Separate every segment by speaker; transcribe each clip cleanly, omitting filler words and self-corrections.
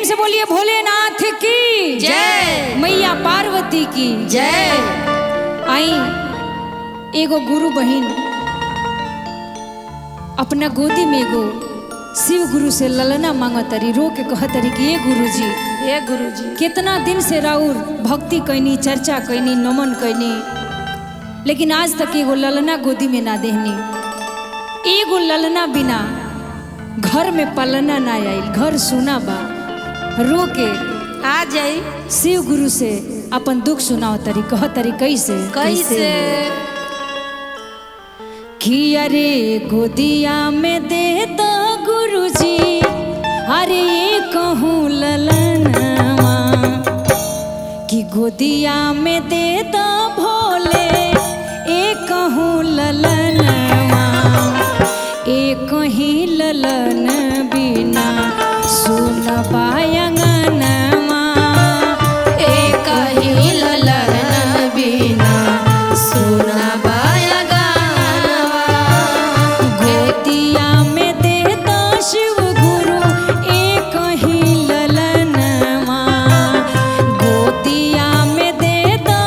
Speaker 1: से बोलिए भोलेनाथ की
Speaker 2: जय,
Speaker 1: मैया पार्वती की
Speaker 2: जय।
Speaker 1: आई एगो गुरु बहिन अपना गोदी में एगो शिव गुरु से ललना मांगतरी, रो के कहतरी कि ये गुरुजी,
Speaker 2: ये गुरुजी
Speaker 1: कितना दिन से राउर भक्ति कैनी, चर्चा कैनी, नमन कैनी, लेकिन आज तक एगो ललना गोदी में ना देहनी। एगो ललना बिना घर में पलना ना आइल, घर सुना बा। रो के
Speaker 2: आ जाई
Speaker 1: शिव गुरु से अपन दुख सुनाओ तरी, कह तरी कैसे
Speaker 2: कैसे
Speaker 1: कि अरे गोदिया में दे दो गुरुजी, अरे ये कहूँ ललनवा, कि गोदिया में दे दो भोले ए कहूँ ललनवा, एक ही ललन बिना सुन बायंगनवा,
Speaker 2: एक ही ललन बिना सुन बायंगनवा।
Speaker 1: गोदिया में दे दो शिव गुरु एक ही ललनवा, गोदिया में दे दो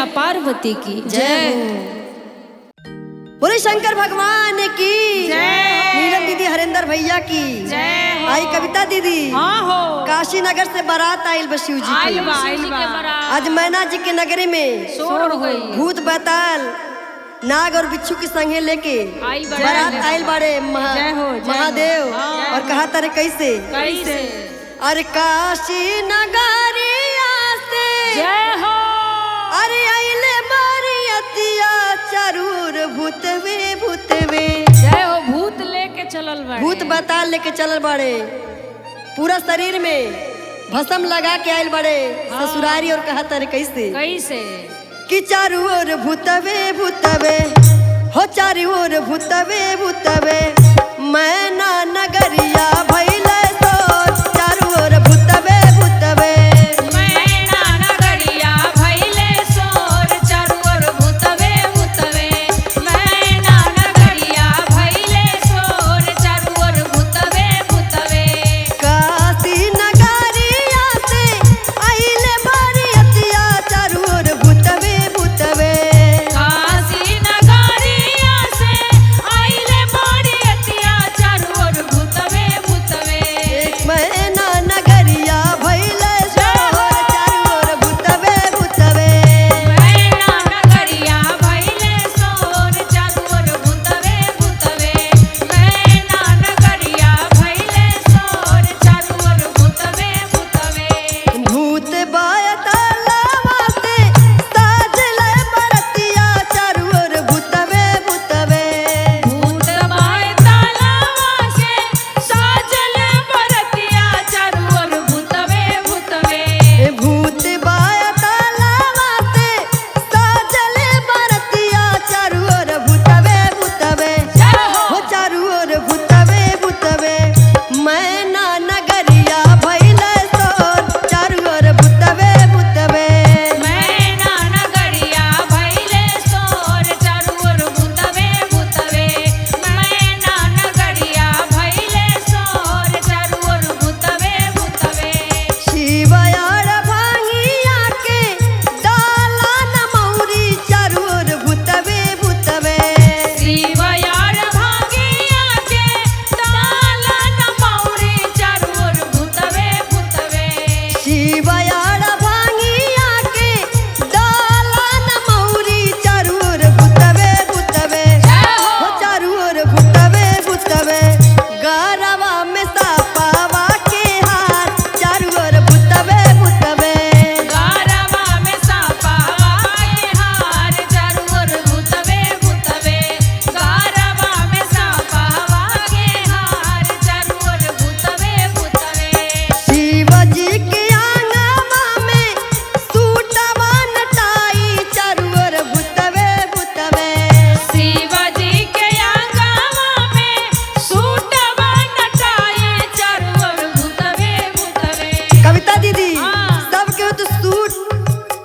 Speaker 1: मैया पार्वती की
Speaker 2: जय
Speaker 3: बोले शंकर भगवान की नीलम दीदी, हरेंद्र भैया की आई कविता दीदी। काशी नगर से बारात आयल बशिव जी की। आज मैना जी के नगरी में भूत बैताल नाग और बिच्छू के संगे लेके बारात आयल बाड़े महादेव। और कहा तारे कैसे अरे काशी नगरिया से अरे आइले बारियतिया चरूर भूतवे भूतवे।
Speaker 1: जय हो। भूत लेके चलल बाड़े,
Speaker 3: भूत बताल लेके चलल बाड़े, पूरा शरीर में भस्म लगा के आयल बाड़े ससुरारी। और कहा तारे कैसे कि चारू ओर भूतवे भूतवे हो, चारू ओर भूतवे भूतवे मैना नगरिया भइले तो चारू ओर भूतवे भूतवे।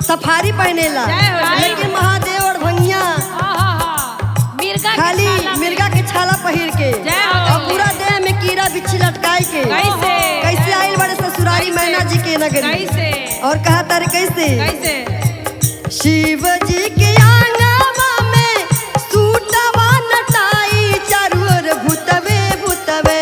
Speaker 3: सफारी पहनेला, लेकिन महादेव और भंगिया खाली मिर्गा के छाला पहिर के और पूरा देह में कीड़ा बिच्छी लटकाई के कैसे आइल बड़े ससुरारी मैना जी के नगरी। और कहा तारे कैसे शिव जी के आंगवा में सूटवा नटाई चारू ओर भूतवे भूतवे।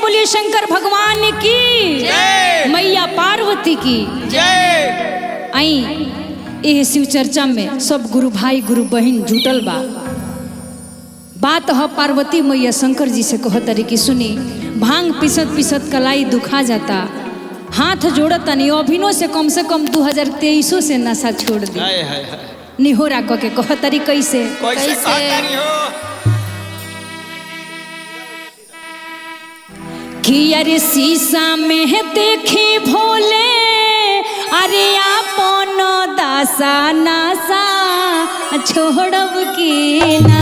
Speaker 1: बोलिए शंकर भगवान की मैया पार्वती की जय। आई एह शिव चर्चा में सब गुरु भाई गुरु बहन जुटल बा। बात ह पार्वती मैया शंकर जी से कह तरी की सुनी, भांग पिसत पिसत कलाई दुखा जाता, हाथ जोड़ता नहीं, अभिनो से कम 2023 से नशा छोड़ दे। निहोरा क के कहतरी कैसे
Speaker 4: कैसे कहतरी हो
Speaker 1: कि अरे शीशा में देखी भोले अरे आपन दासा नासा छोड़ब की ना।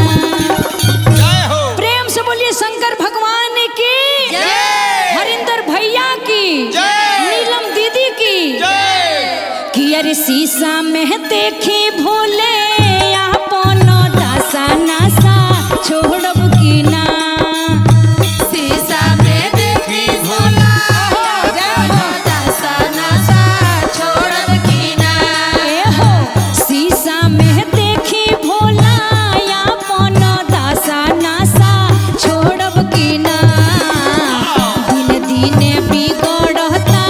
Speaker 4: जय हो
Speaker 1: प्रेम से बोलिए शंकर भगवान की
Speaker 4: जय
Speaker 1: हरिंदर भैया की
Speaker 4: जय
Speaker 1: नीलम दीदी की
Speaker 4: जय
Speaker 1: कि अरे शीशा में देखी भोले आपन दासा नासा छोड़ब की ना।
Speaker 2: शीशा में देखी भोला दासा नासा छोड़ब की ना।
Speaker 1: ए हो शीशा में देखी भोला आपन दासा नासा छोड़ब की ना। दिन दिने बिगड़ता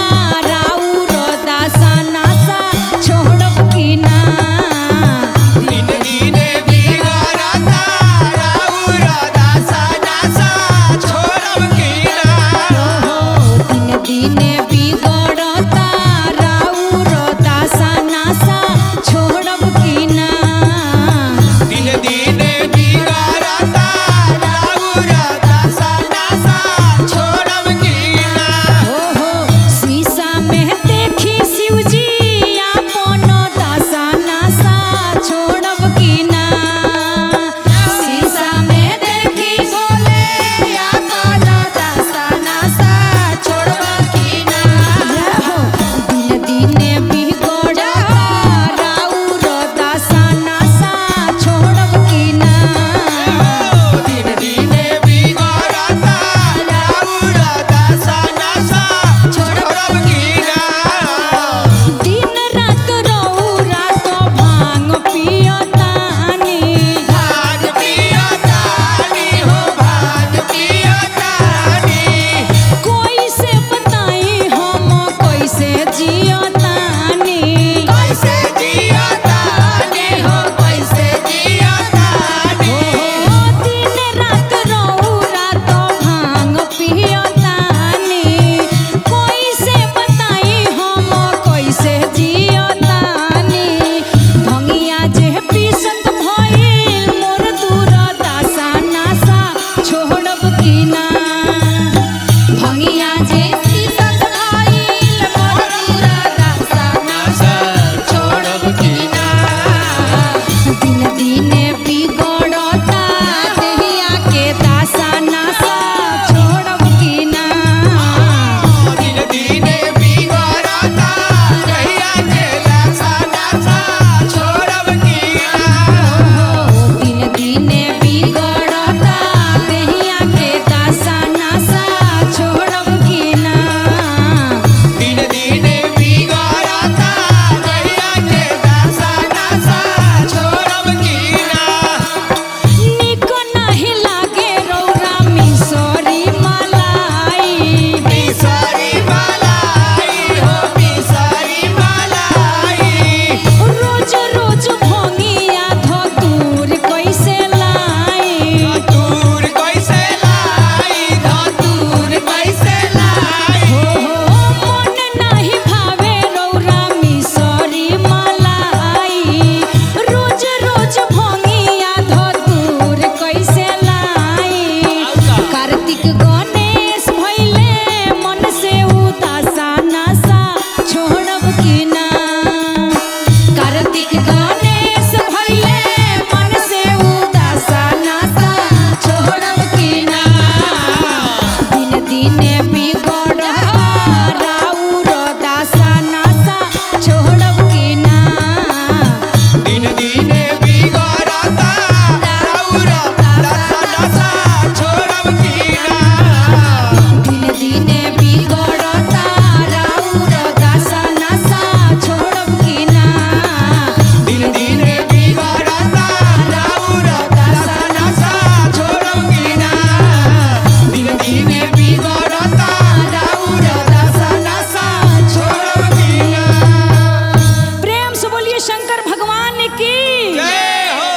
Speaker 1: राउर दासा नासा छोड़ब की ना।
Speaker 4: दिन दिने बिगड़ता राउर दासा नासा छोड़ब की ना।
Speaker 1: दिन दिने बिगड़ता राउर दासा नासा छोड़ब की ना।
Speaker 4: दिन दिने बिगड़ता राउर दासा नासा छोड़ब की ना।
Speaker 1: ओहो शीशा में देखी शिवजी आपन दासा नासा छोड़ब की ना।
Speaker 2: शीशा में देखी भोले आपन दासा नासा छोड़ब की ना।
Speaker 1: हो दिन दिने बिगड़ता राउर दासा नासा छोड़ब की ना।
Speaker 4: दिन दिने बिगड़ता राउर दासा नासा छोड़ब की ना।
Speaker 1: दिन रात रौरा तो भांग पियतानी
Speaker 4: भाग पियतानी हो भाग पियतानी।
Speaker 1: कोई से बताई हम कैसे जियतानी।
Speaker 4: कैसे जियतानी हो कैसे जियतानी।
Speaker 1: दिन रात रौरा तो भांग पियतानी कोई से बताई हम कैसे जियतानी। भंगिया जे पीसत भइल मोर दूर दासा नासा छोड़ब की ना। भंगिया जे पीसत भइल मोर दूर दासा नासा छोड़ब की ना। दिन दिने बिगड़ता देहिया के दासा नासा छोड़ब की ना।
Speaker 4: दिन दिने बिगड़ता रहिया के दासा नासा छोड़ब की ना।
Speaker 1: दिन दिने बिगड़ता देहिया के दासा नासा छोड़ब की ना।
Speaker 4: दिन दिने बिगड़ता रहिया के दासा नासा छोड़ब की ना।
Speaker 1: निक नाही लागे रौरा मिसरी मलाई।
Speaker 4: मिसरी मलाई हो मिसरी मलाई।
Speaker 1: रोज रोज भंगिया धतूर कैसे लाई।
Speaker 4: धतूर कैसे लाई धतूर कैसे लाई।
Speaker 1: मन नाही भावे रौरा मिसरी मलाई। रोज रोज भंगिया धतूर कैसे लाई। कार्तिक गणेश भइले मन से उदासा नासा छोड़ब की ना। कार्तिक गणेश भइले मन से उदासा नासा छोड़ब की ना। दिन दिने बिगड़ता राउर दासा नासा छोड़ब की ना।
Speaker 4: दिन दिने बिगड़ता राउर दासा नासा छोड़ब की ना।
Speaker 1: दिन दिने बिगड़ता राउर दासा नासा छोड़ब की ना।
Speaker 4: दिन दिने बिगड़ता राउर दासा नासा छोड़ब की ना। दिन दिने बिगड़ता राउर दासा नासा छोड़ब की ना।
Speaker 1: प्रेम से बोलिए शंकर भगवान की
Speaker 4: जय हो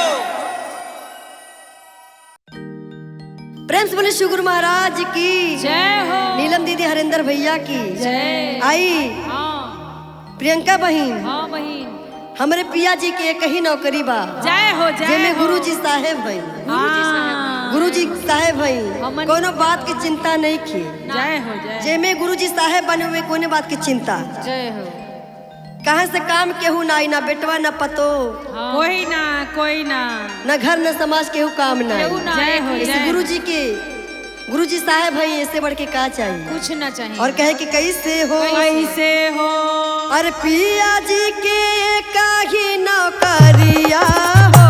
Speaker 3: प्रेम से बोले शिव गुरु महाराज की
Speaker 1: जय हो
Speaker 3: नीलम दीदी हरिंदर भैया की
Speaker 1: जय।
Speaker 3: आई
Speaker 1: हाँ
Speaker 3: प्रियंका बहन
Speaker 1: हाँ बहिन
Speaker 3: हमरे पिया जी के एक ही नौकरी बा
Speaker 2: जय हो जय
Speaker 3: जेमे
Speaker 2: हो।
Speaker 3: गुरुजी साहेब भाई
Speaker 2: हाँ।
Speaker 3: गुरुजी साहेब भाई
Speaker 2: हमन-
Speaker 3: कोनो बात की चिंता नहीं की
Speaker 2: जय हो जय
Speaker 3: जेमे गुरुजी साहेब बने हुए कोने बात की चिंता
Speaker 2: जय हो।
Speaker 3: कहाँ से काम केहू ना आई ना बेटवा ना पतो
Speaker 2: कोई ना कोई ना
Speaker 3: न घर न समाज केहू काम ना
Speaker 2: केहू ना, जय हो,
Speaker 3: इस
Speaker 2: जय।
Speaker 3: गुरुजी साहेब भाई ऐसे बढ़ के का चाहिए
Speaker 2: कुछ ना चाहिए।
Speaker 3: और कहे कि कैसे हो
Speaker 2: कैसे हो
Speaker 3: अरे पिया जी के काही नौकरिया हो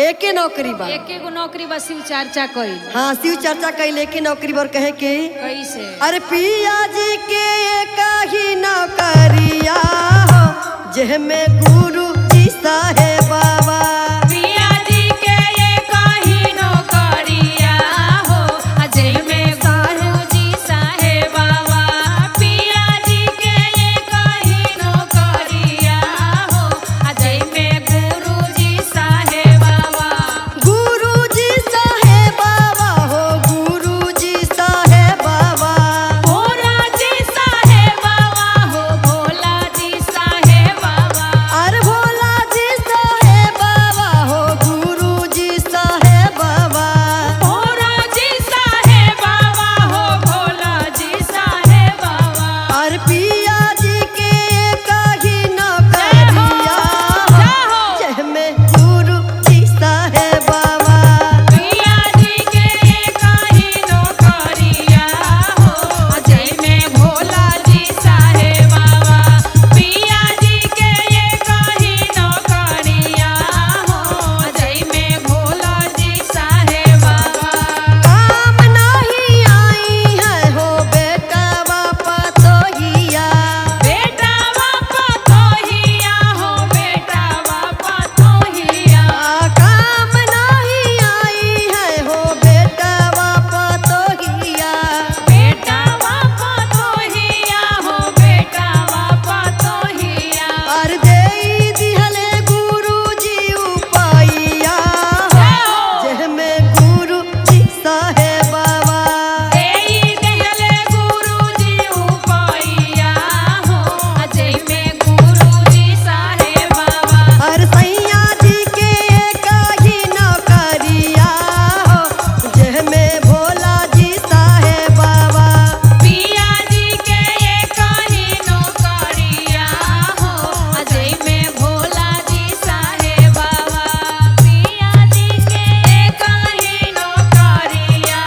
Speaker 3: एक नौकरी बा
Speaker 1: एक एगो नौकरी बा शिव चर्चा कइल
Speaker 3: हाँ शिव चर्चा कैले के नौकरी पर कहे के
Speaker 1: कैसे
Speaker 3: अरे पिया जी के काही नौकरिया हो जेमे गुरु जी साहेब बाबा
Speaker 2: पिया जी के ये कहीं नौकरिया हो अजय में गुरुजी साहेब बाबा। पिया जी के ये कहीं नौकरिया हो अजय में गुरुजी साहेब बाबा।
Speaker 3: गुरु जी साहेब बाबा हो गुरु जी साहेब बाबा
Speaker 2: भोला जी साहेब बाबा हो भोला जी साहेब बाबा।
Speaker 3: अरे भोला जी साहेब बाबा हो गुरु जी साहेब बाबा
Speaker 2: भोला जी साहेब बाबा हो भोला जी साहेब बाबा।
Speaker 3: और पिया जी के काही नौकरिया हो जेमे गुरु जी साहेब बाबा
Speaker 2: पिया जी के ये कहीं नौकरिया हो अजय में भोला जी साहेब बाबा। पिया जी के ये कहीं नौकरिया हो अजय में भोला जी साहेब बाबा।
Speaker 3: काम नहीं आई है हो बेटा बापा तो हिया
Speaker 2: बेटा बापा तो हिया हो बेटा बापा तो हिया।
Speaker 3: काम नहीं आई है हो बेटा बापा तो हिया
Speaker 2: बेटा बापा तो हिया हो बेटा बापा तो हिया।
Speaker 3: और देई दिहले गुरु जी उपाइया जेमे गुरु जी साहेब बाबा
Speaker 2: देई देहले गुरुजी उपाइया हो अजय में गुरुजी साहेब बाबा।
Speaker 3: और सैया जी के काही नौकरिया हो जेमे भोला जी साहेब बाबा
Speaker 2: पिया जी के ये कहीं नौकरिया हो अजय में भोला जी साहेब बाबा। पिया जी के ये कहीं नौकरिया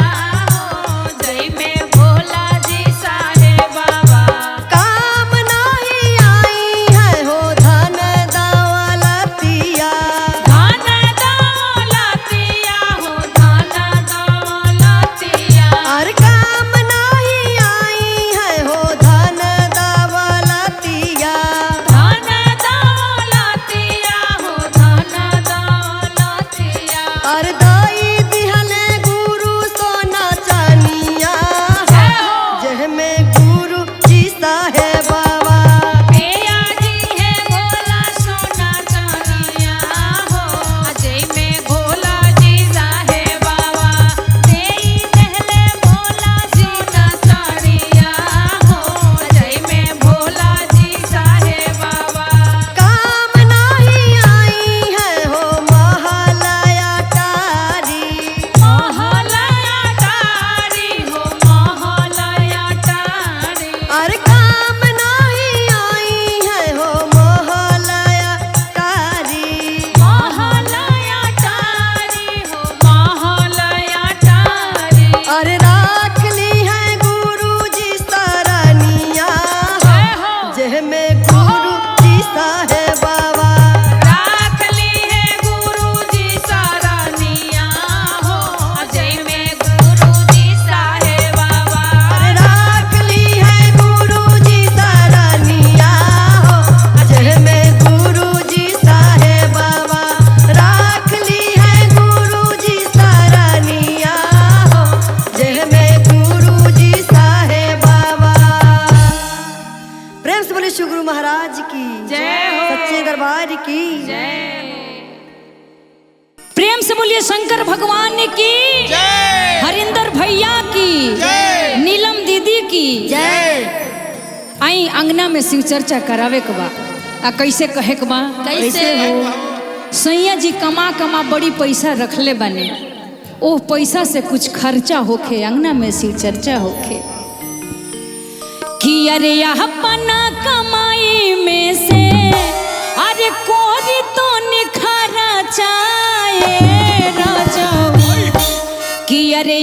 Speaker 2: हो अजय में भोला जी साहेब बाबा।
Speaker 3: काम नहीं आई है हो धन दौलतिया
Speaker 2: धन दौलतिया हो धन दौलतिया।
Speaker 3: और काम नहीं आई है हो धन दौलतिया
Speaker 2: धन दौलतिया हो धन दौलतिया।
Speaker 3: और दाई दिहले गुरु सोना चानिया
Speaker 2: जय हो।
Speaker 3: जेमे गुरु जी साहेब बाबा
Speaker 2: पिया जी है भोला सोना चानिया हो अजय में भोला जी साहेब बाबा। देई देहले भोला सोना चानिया हो अजय में भोला जी साहेब बाबा।
Speaker 3: काम नहीं आई है हो महालया टारी
Speaker 2: महलया टारी हो महलया टारी।
Speaker 3: और काम नहीं आई है हो महालया टारी
Speaker 2: महलया टारी हो महलया टारी।
Speaker 3: और राख ली है गुरु जी सरनिया
Speaker 2: जय हो।
Speaker 3: जेमे गुरु जी साहेब बाबा
Speaker 2: राख ली है गुरुजी सरनिया हो अजय में गुरुजी साहेब बाबा।
Speaker 3: राख ली है गुरु जी सरनिया हो जेमे गुरु जी साहेब बाबा राख ली है गुरु जी सरनिया हो जेमे गुरु जी साहेब बाबा। प्रेम से बोले शिव गुरु महाराज की
Speaker 2: जय हो।
Speaker 3: सच्चे दरबार की
Speaker 1: प्रेम से बोलिए शंकर भगवान की
Speaker 4: जय
Speaker 1: हरिंदर भैया की
Speaker 4: जय।
Speaker 1: नीलम दीदी की
Speaker 3: जय
Speaker 1: आई अंगना में शिव चर्चा करावे के बा आ कैसे कहे के बा
Speaker 2: कैसे हो
Speaker 1: सैया जी कमा कमा बड़ी पैसा रखले बने ओ पैसा से कुछ खर्चा होखे अंगना में सी चर्चा होखे कि अरे अपना कमाई में से अरे कोरी तो निखरा चाहे राजा कि अरे